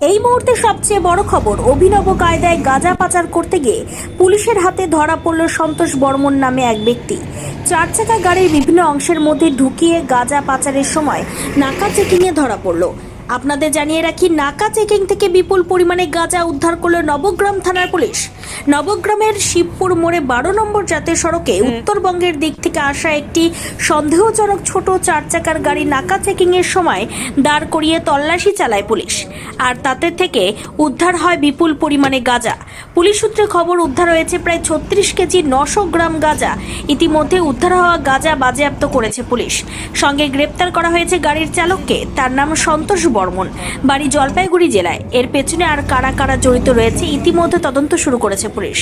এই মুহূর্তে সবচেয়ে বড় খবর, অভিনব কায়দায় গাঁজা পাচার করতে গিয়ে পুলিশের হাতে ধরা পড়ল সন্তোষ বর্মন নামে এক ব্যক্তি। চার চাকা গাড়ির বিভিন্ন অংশের মধ্যে ঢুকিয়ে গাঁজা পাচারের সময় নাকা চেকিংয়ে ধরা পড়ল। আপনাদের জানিয়ে রাখি, নাকা চেকিং থেকে বিপুল পরিমাণে গাঁজা উদ্ধার করল নবগ্রাম থানার পুলিশ। নবগ্রামের শিবপুর মোড়ে 12 নম্বর জাতীয় সড়কে উত্তরবঙ্গের দিক থেকে আসা একটি সন্দেহজনক ছোট চার চাকার গাড়ি নাকা চেকিং এর সময় দাঁড় করিয়ে তল্লাশি চালায় পুলিশ, আর তাতে থেকে উদ্ধার হয় বিপুল পরিমাণে গাঁজা। পুলিশ সূত্রে খবর, উদ্ধার হয়েছে প্রায় 36 কেজি 900 গ্রাম গাঁজা। ইতিমধ্যে উদ্ধার হওয়া গাঁজা বাজেয়াপ্ত করেছে পুলিশ। সঙ্গে গ্রেপ্তার করা হয়েছে গাড়ির চালককে। তার নাম সন্তোষ বর্মন, বাড়ি জলপাইগুড়ি জেলায়। এর পেছনে আর কারা কারা জড়িত রয়েছে ইতিমধ্যে তদন্ত শুরু করেছে পুলিশ।